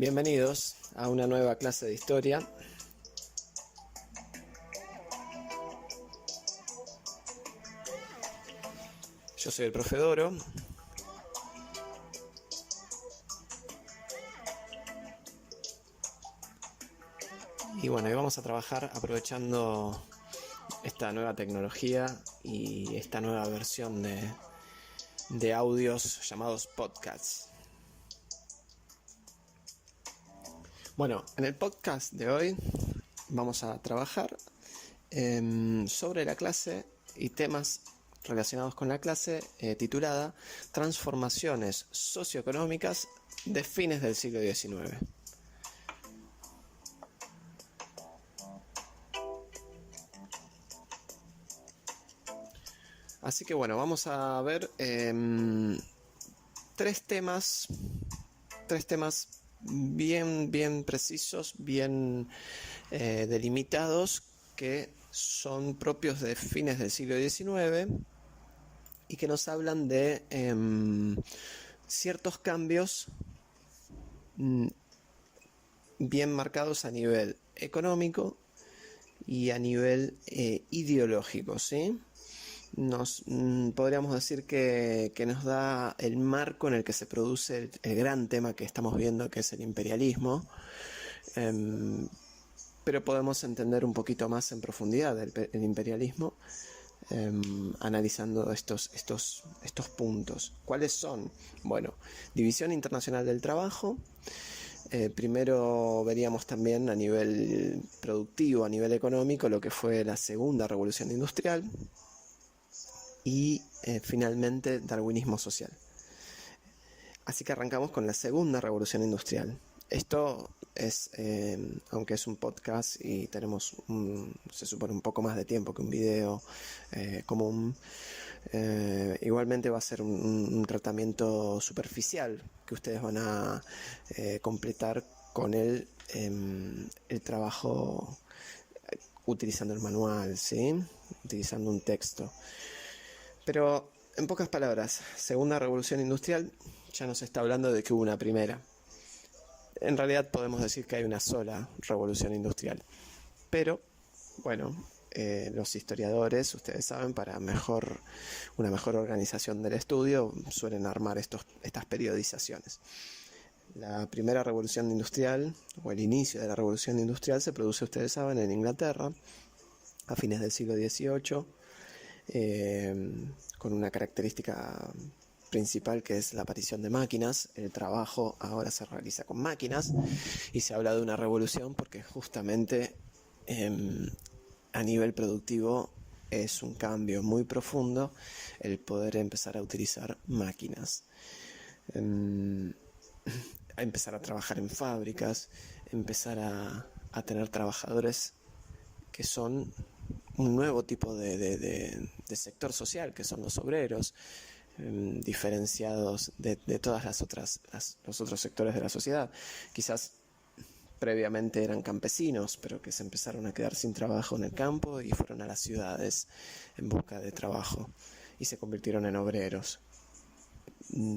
Bienvenidos a una nueva clase de historia. Yo soy el profe Doro. Y bueno, hoy vamos a trabajar aprovechando esta nueva tecnología y esta nueva versión de audios llamados podcasts. Bueno, en el podcast de hoy vamos a trabajar sobre la clase y temas relacionados con la clase titulada Transformaciones socioeconómicas de fines del siglo XIX. Así que bueno, vamos a ver tres temas bien precisos, bien delimitados, que son propios de fines del siglo XIX y que nos hablan de ciertos cambios bien marcados a nivel económico y a nivel ideológico, ¿sí? Podríamos decir que nos da el marco en el que se produce el gran tema que estamos viendo, que es el imperialismo, pero podemos entender un poquito más en profundidad el imperialismo analizando estos puntos. ¿Cuáles son? Bueno, División Internacional del Trabajo. Primero veríamos también a nivel productivo, a nivel económico, lo que fue la segunda revolución industrial. Y finalmente darwinismo social. Así que arrancamos con la segunda revolución industrial. Esto es, aunque es un podcast y tenemos se supone un poco más de tiempo que un video común, igualmente va a ser un tratamiento superficial que ustedes van a completar con el trabajo utilizando el manual, ¿sí? Utilizando un texto. Pero, en pocas palabras, segunda revolución industrial ya nos está hablando de que hubo una primera. En realidad podemos decir que hay una sola revolución industrial. Pero, bueno, los historiadores, ustedes saben, para una mejor organización del estudio, suelen armar estas periodizaciones. La primera revolución industrial, o el inicio de la revolución industrial, se produce, ustedes saben, en Inglaterra, a fines del siglo XVIII, con una característica principal que es la aparición de máquinas. El trabajo ahora se realiza con máquinas y se habla de una revolución porque justamente a nivel productivo es un cambio muy profundo el poder empezar a utilizar máquinas, a empezar a trabajar en fábricas, empezar a tener trabajadores que son un nuevo tipo de sector social, que son los obreros, diferenciados de todas los otros sectores de la sociedad. Quizás previamente eran campesinos, pero que se empezaron a quedar sin trabajo en el campo y fueron a las ciudades en busca de trabajo y se convirtieron en obreros.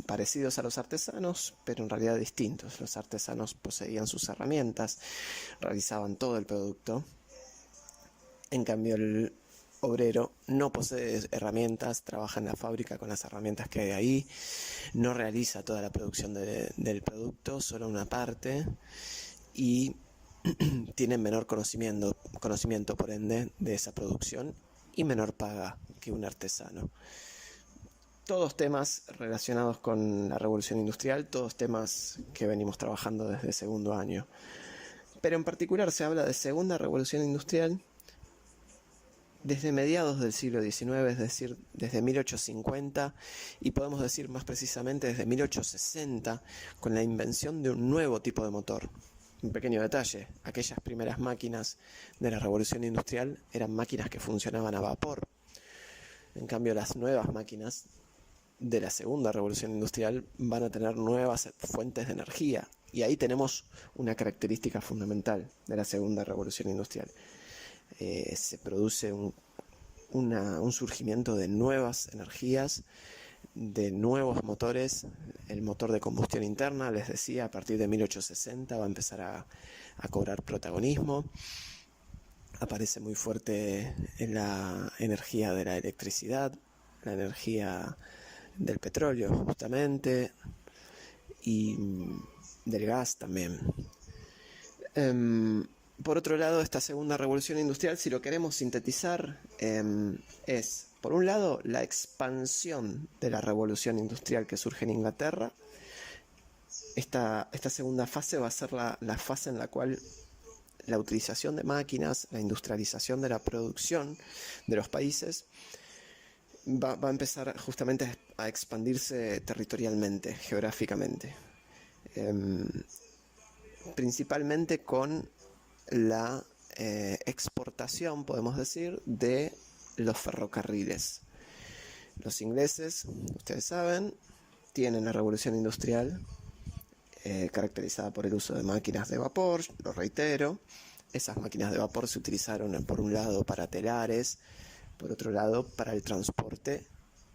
Parecidos a los artesanos, pero en realidad distintos. Los artesanos poseían sus herramientas, realizaban todo el producto. En cambio, el obrero no posee herramientas, trabaja en la fábrica con las herramientas que hay ahí, no realiza toda la producción del producto, solo una parte, y tiene menor conocimiento por ende de esa producción y menor paga que un artesano. Todos temas relacionados con la revolución industrial, todos temas que venimos trabajando desde segundo año. Pero en particular se habla de segunda revolución industrial desde mediados del siglo XIX, es decir, desde 1850, y podemos decir más precisamente desde 1860, con la invención de un nuevo tipo de motor. Un pequeño detalle, aquellas primeras máquinas de la revolución industrial eran máquinas que funcionaban a vapor. En cambio, las nuevas máquinas de la segunda revolución industrial van a tener nuevas fuentes de energía, y ahí tenemos una característica fundamental de la segunda revolución industrial. Se produce un surgimiento de nuevas energías, de nuevos motores. El motor de combustión interna, les decía, a partir de 1860 va a empezar a cobrar protagonismo. Aparece muy fuerte en la energía de la electricidad, la energía del petróleo justamente, y del gas también. Por otro lado, esta segunda revolución industrial, si lo queremos sintetizar, es, por un lado, la expansión de la revolución industrial que surge en Inglaterra. Esta segunda fase va a ser la fase en la cual la utilización de máquinas, la industrialización de la producción de los países va a empezar justamente a expandirse territorialmente, geográficamente. Principalmente con la exportación, podemos decir, de los ferrocarriles. Los ingleses, ustedes saben, tienen la revolución industrial caracterizada por el uso de máquinas de vapor, lo reitero. Esas máquinas de vapor se utilizaron por un lado para telares, por otro lado para el transporte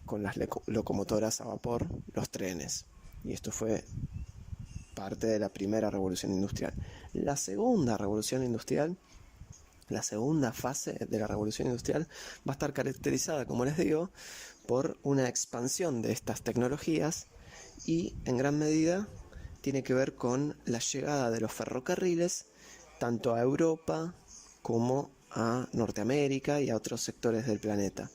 con las locomotoras a vapor, los trenes. Y esto fue parte de la primera revolución industrial. La segunda revolución industrial, la segunda fase de la revolución industrial va a estar caracterizada, como les digo, por una expansión de estas tecnologías y en gran medida tiene que ver con la llegada de los ferrocarriles tanto a Europa como a Norteamérica y a otros sectores del planeta.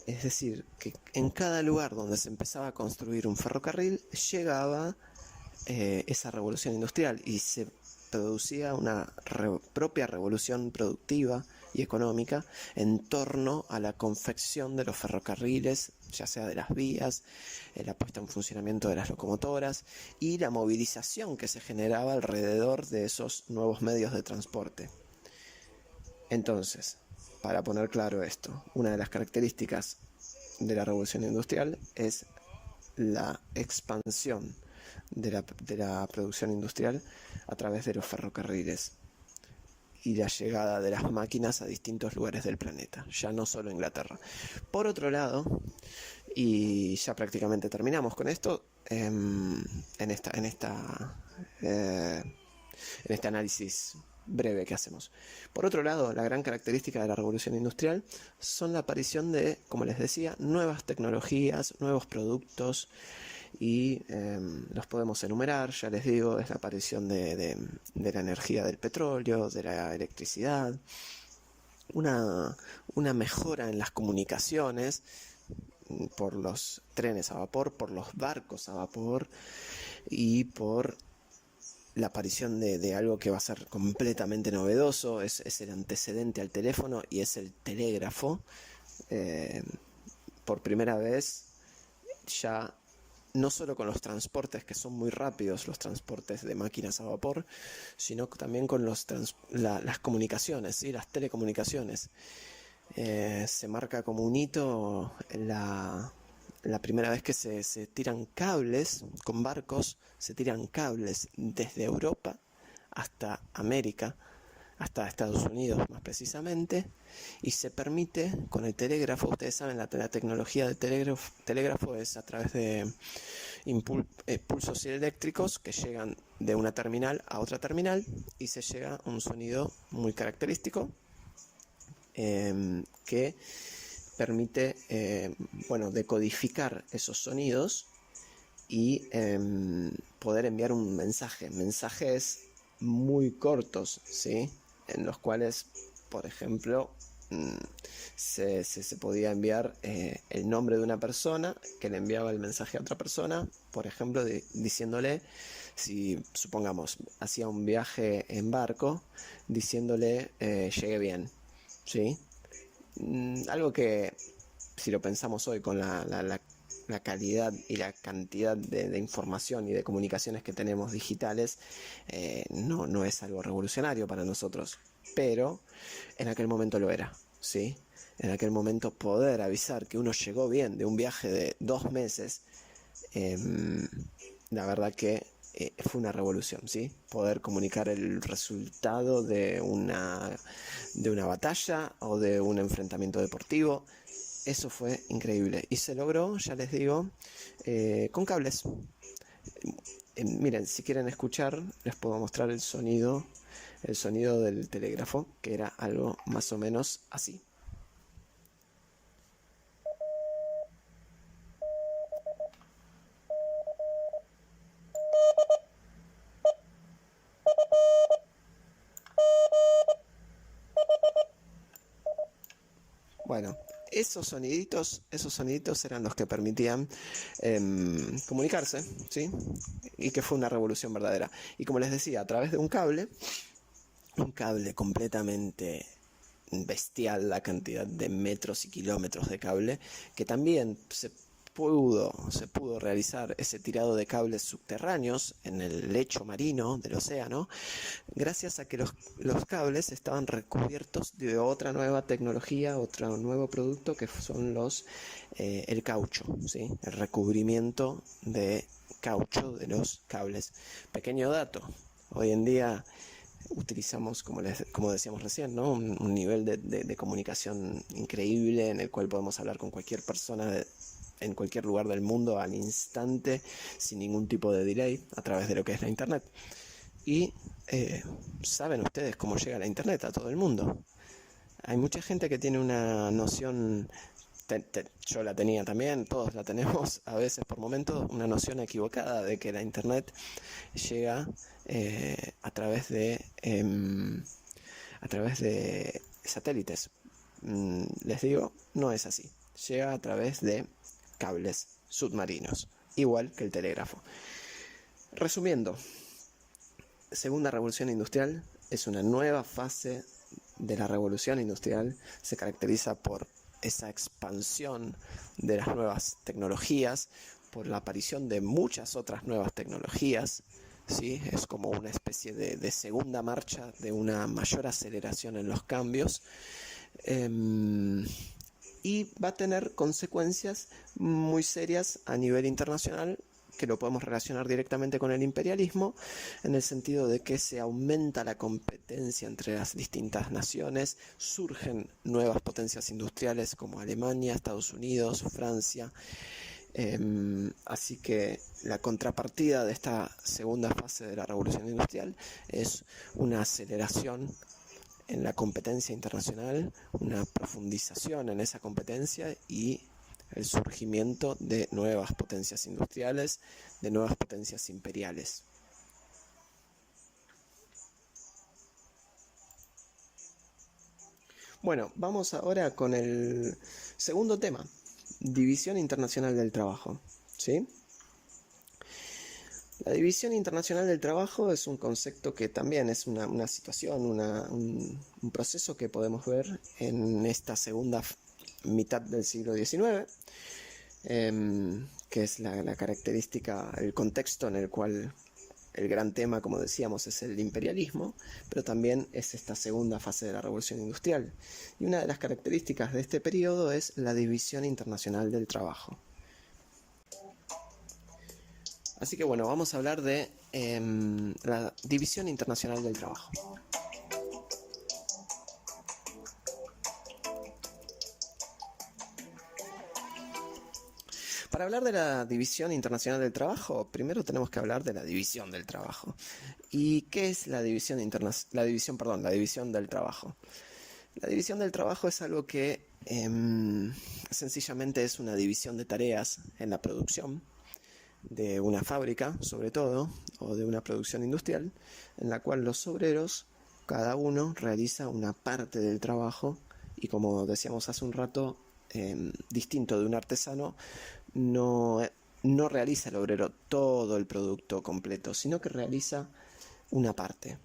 Es decir, que en cada lugar donde se empezaba a construir un ferrocarril llegaba esa revolución industrial y se producía una propia revolución productiva y económica en torno a la confección de los ferrocarriles, ya sea de las vías, la puesta en funcionamiento de las locomotoras y la movilización que se generaba alrededor de esos nuevos medios de transporte. Entonces, para poner claro esto, una de las características de la revolución industrial es la expansión de la producción industrial a través de los ferrocarriles y la llegada de las máquinas a distintos lugares del planeta, ya no solo Inglaterra. Por otro lado, y ya prácticamente terminamos con esto, en este análisis breve que hacemos. Por otro lado, la gran característica de la revolución industrial son la aparición de, como les decía, nuevas tecnologías, nuevos productos, y los podemos enumerar, ya les digo, es la aparición de la energía del petróleo, de la electricidad, una mejora en las comunicaciones por los trenes a vapor, por los barcos a vapor y por la aparición de algo que va a ser completamente novedoso, es el antecedente al teléfono y es el telégrafo. Por primera vez ya no solo con los transportes que son muy rápidos, los transportes de máquinas a vapor, sino también con las comunicaciones, ¿sí? Las telecomunicaciones. Se marca como un hito la primera vez que se tiran cables con barcos, se tiran cables desde Europa hasta América, hasta Estados Unidos más precisamente, y se permite con el telégrafo, ustedes saben, la tecnología del telégrafo es a través de pulsos eléctricos que llegan de una terminal a otra terminal y se llega a un sonido muy característico que permite decodificar esos sonidos y poder enviar un mensaje, mensajes muy cortos, ¿sí? En los cuales, por ejemplo, se podía enviar el nombre de una persona que le enviaba el mensaje a otra persona, por ejemplo, diciéndole, si supongamos hacía un viaje en barco, diciéndole llegué bien, ¿sí? Algo que, si lo pensamos hoy con la calidad y la cantidad de información y de comunicaciones que tenemos digitales, no es algo revolucionario para nosotros, pero en aquel momento lo era, ¿sí? En aquel momento poder avisar que uno llegó bien de un viaje de 2 meses, la verdad que fue una revolución, ¿sí? Poder comunicar el resultado de una batalla o de un enfrentamiento deportivo Eso fue increíble. Y se logró, ya les digo, con cables. Miren, si quieren escuchar, les puedo mostrar el sonido del telégrafo, que era algo más o menos así. Bueno, esos soniditos eran los que permitían comunicarse, ¿sí? Y que fue una revolución verdadera. Y como les decía, a través de un cable completamente bestial, la cantidad de metros y kilómetros de cable, que también se pudo realizar ese tirado de cables subterráneos en el lecho marino del océano, gracias a que los cables estaban recubiertos de otra nueva tecnología, otro nuevo producto, que son el caucho, ¿sí? El recubrimiento de caucho de los cables. Pequeño dato, hoy en día utilizamos, como decíamos recién, ¿no? un nivel de comunicación increíble, en el cual podemos hablar con cualquier persona en cualquier lugar del mundo al instante, sin ningún tipo de delay, a través de lo que es la internet. Y saben ustedes cómo llega la internet a todo el mundo. Hay mucha gente que tiene una noción, yo la tenía también, todos la tenemos a veces por momentos, una noción equivocada de que la internet llega a través de satélites. Les digo, no es así. Llega a través de cables submarinos, igual que el telégrafo. Resumiendo, segunda revolución industrial es una nueva fase de la revolución industrial. Se caracteriza por esa expansión de las nuevas tecnologías, por la aparición de muchas otras nuevas tecnologías, ¿sí? Es como una especie de segunda marcha, de una mayor aceleración en los cambios, y va a tener consecuencias muy serias a nivel internacional, que lo podemos relacionar directamente con el imperialismo, en el sentido de que se aumenta la competencia entre las distintas naciones, surgen nuevas potencias industriales como Alemania, Estados Unidos, Francia. Así que la contrapartida de esta segunda fase de la revolución industrial es una aceleración en la competencia internacional, una profundización en esa competencia y el surgimiento de nuevas potencias industriales, de nuevas potencias imperiales. Bueno, vamos ahora con el segundo tema, división internacional del trabajo, ¿sí? La división internacional del trabajo es un concepto que también es una situación, un proceso que podemos ver en esta segunda mitad del siglo XIX, que es la característica, el contexto en el cual el gran tema, como decíamos, es el imperialismo, pero también es esta segunda fase de la revolución industrial. Y una de las características de este periodo es la división internacional del trabajo. Así que bueno, vamos a hablar de la división internacional del trabajo. Para hablar de la división internacional del trabajo, primero tenemos que hablar de la división del trabajo. ¿Y qué es la división del trabajo? La división del trabajo es algo que sencillamente es una división de tareas en la producción de una fábrica, sobre todo, o de una producción industrial, en la cual los obreros, cada uno realiza una parte del trabajo y, como decíamos hace un rato, distinto de un artesano, no realiza el obrero todo el producto completo, sino que realiza una parte.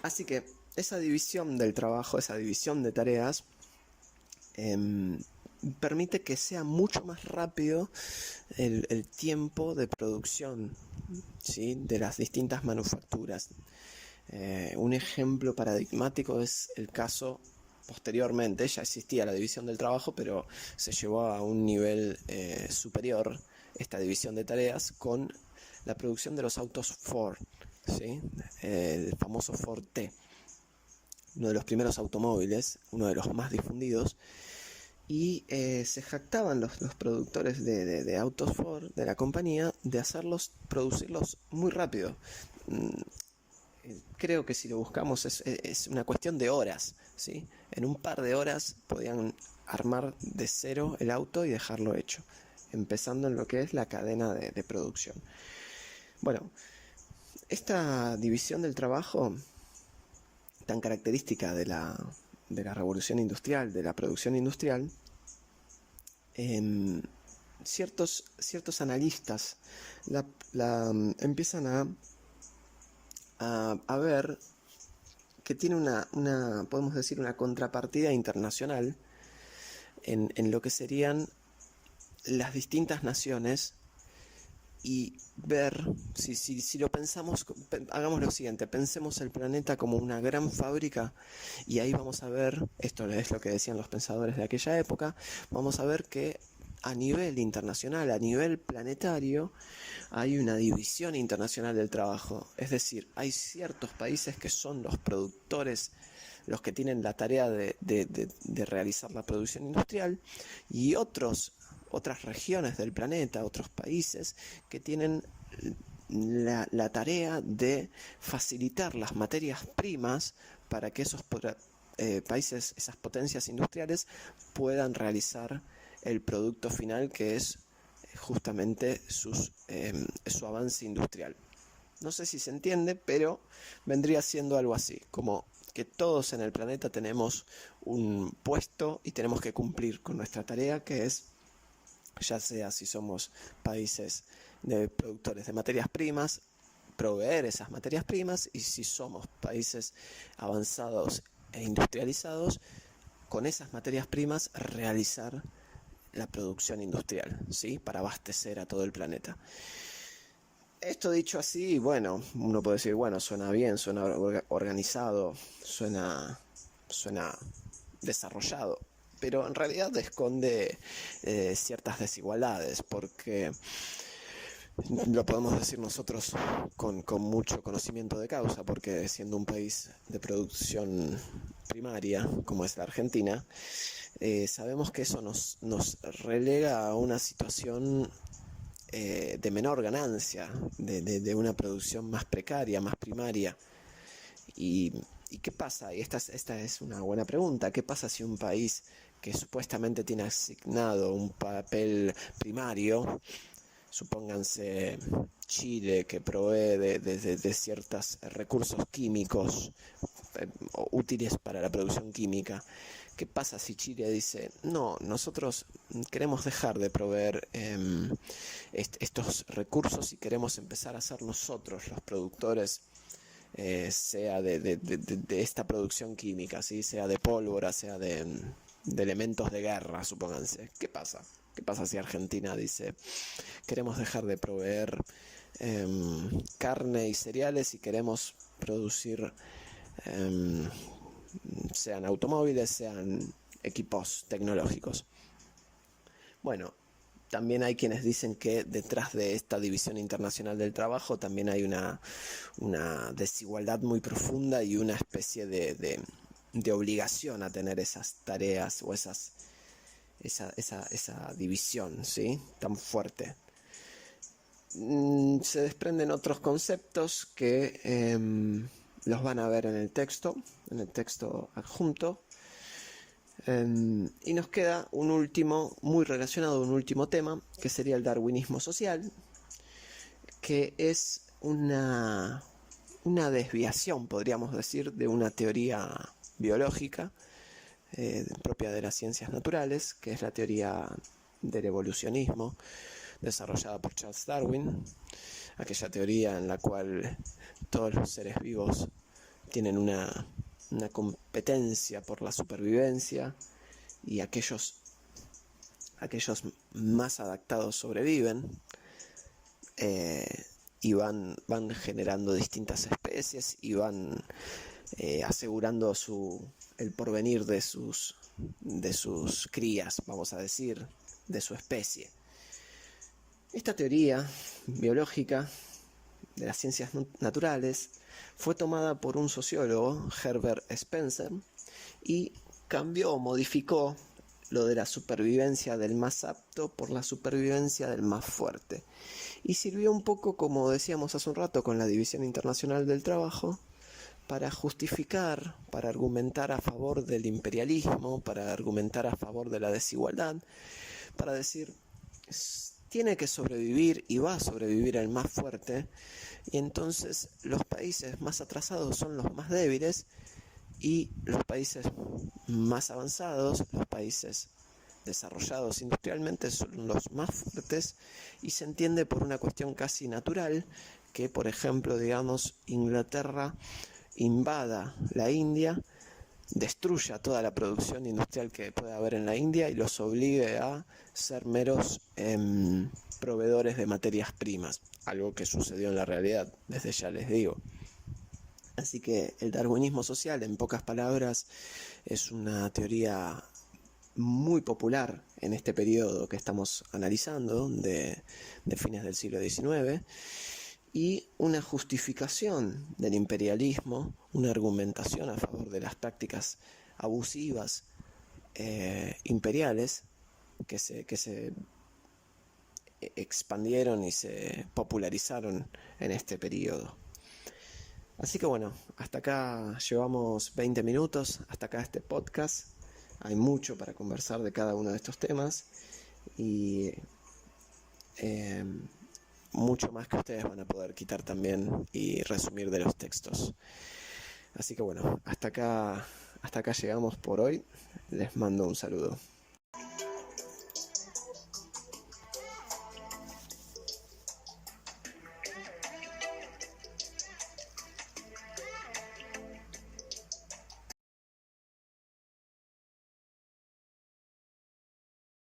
Así que esa división del trabajo, esa división de tareas, permite que sea mucho más rápido el tiempo de producción, ¿sí?, de las distintas manufacturas. Un ejemplo paradigmático es el caso, posteriormente ya existía la división del trabajo, pero se llevó a un nivel superior esta división de tareas con la producción de los autos Ford, ¿sí?, el famoso Ford T, uno de los primeros automóviles, uno de los más difundidos, y se jactaban los productores de autos Ford, de la compañía, de producirlos muy rápido. Creo que si lo buscamos es una cuestión de horas, ¿sí? En un par de horas podían armar de cero el auto y dejarlo hecho, empezando en lo que es la cadena de producción. Bueno, esta división del trabajo tan característica de la revolución industrial, de la producción industrial, ciertos analistas empiezan a ver que tiene podemos decir, una contrapartida internacional en lo que serían las distintas naciones, y ver, si lo pensamos, hagamos lo siguiente, pensemos el planeta como una gran fábrica, y ahí vamos a ver, esto es lo que decían los pensadores de aquella época, vamos a ver que a nivel internacional, a nivel planetario, hay una división internacional del trabajo. Es decir, hay ciertos países que son los productores, los que tienen la tarea de realizar la producción industrial, y otras regiones del planeta, otros países que tienen la tarea de facilitar las materias primas para que esos países, esas potencias industriales, puedan realizar el producto final, que es justamente su avance industrial. No sé si se entiende, pero vendría siendo algo así, como que todos en el planeta tenemos un puesto y tenemos que cumplir con nuestra tarea, que es, ya sea si somos países de productores de materias primas, proveer esas materias primas, y si somos países avanzados e industrializados, con esas materias primas realizar la producción industrial, ¿sí? Para abastecer a todo el planeta. Esto dicho así, bueno, uno puede decir, bueno, suena bien, suena organizado, suena desarrollado, pero en realidad esconde ciertas desigualdades, porque lo podemos decir nosotros con mucho conocimiento de causa, porque siendo un país de producción primaria, como es la Argentina, sabemos que eso nos relega a una situación de menor ganancia, de una producción más precaria, más primaria. ¿Y qué pasa? Y esta es una buena pregunta. ¿Qué pasa si un país que supuestamente tiene asignado un papel primario, supónganse Chile, que provee de ciertos recursos químicos útiles para la producción química? ¿Qué pasa si Chile dice, no, nosotros queremos dejar de proveer estos recursos y queremos empezar a ser nosotros los productores, sea de esta producción química, ¿sí? Sea de pólvora, sea de elementos de guerra, supónganse? ¿Qué pasa? ¿Qué pasa si Argentina dice, queremos dejar de proveer carne y cereales y queremos producir sean automóviles, sean equipos tecnológicos? Bueno, también hay quienes dicen que detrás de esta división internacional del trabajo también hay una desigualdad muy profunda y una especie de obligación a tener esas tareas o esa división, ¿sí? Tan fuerte. Se desprenden otros conceptos que los van a ver en el texto adjunto. Y nos queda un último, muy relacionado, un último tema, que sería el darwinismo social, que es una desviación, podríamos decir, de una teoría biológica propia de las ciencias naturales, que es la teoría del evolucionismo, desarrollada por Charles Darwin, aquella teoría en la cual todos los seres vivos tienen una competencia por la supervivencia, y aquellos más adaptados sobreviven, y van generando distintas especies y van asegurando el porvenir de sus crías, vamos a decir, de su especie. Esta teoría biológica de las ciencias naturales fue tomada por un sociólogo, Herbert Spencer, y cambió o modificó lo de la supervivencia del más apto por la supervivencia del más fuerte. Y sirvió un poco, como decíamos hace un rato, con la División Internacional del Trabajo, para justificar, para argumentar a favor del imperialismo, para argumentar a favor de la desigualdad, para decir, tiene que sobrevivir y va a sobrevivir el más fuerte, y entonces los países más atrasados son los más débiles, y los países más avanzados, los países desarrollados industrialmente, son los más fuertes, y se entiende por una cuestión casi natural que, por ejemplo, digamos, Inglaterra invada la India, destruya toda la producción industrial que pueda haber en la India y los obligue a ser meros proveedores de materias primas, algo que sucedió en la realidad, desde ya les digo. Así que el darwinismo social, en pocas palabras, es una teoría muy popular en este periodo que estamos analizando, de fines del siglo XIX, y una justificación del imperialismo, una argumentación a favor de las prácticas abusivas imperiales que se expandieron y se popularizaron en este periodo. Así que bueno, hasta acá llevamos 20 minutos, hasta acá este podcast. Hay mucho para conversar de cada uno de estos temas y mucho más que ustedes van a poder quitar también y resumir de los textos. Así que bueno, hasta acá llegamos por hoy. Les mando un saludo.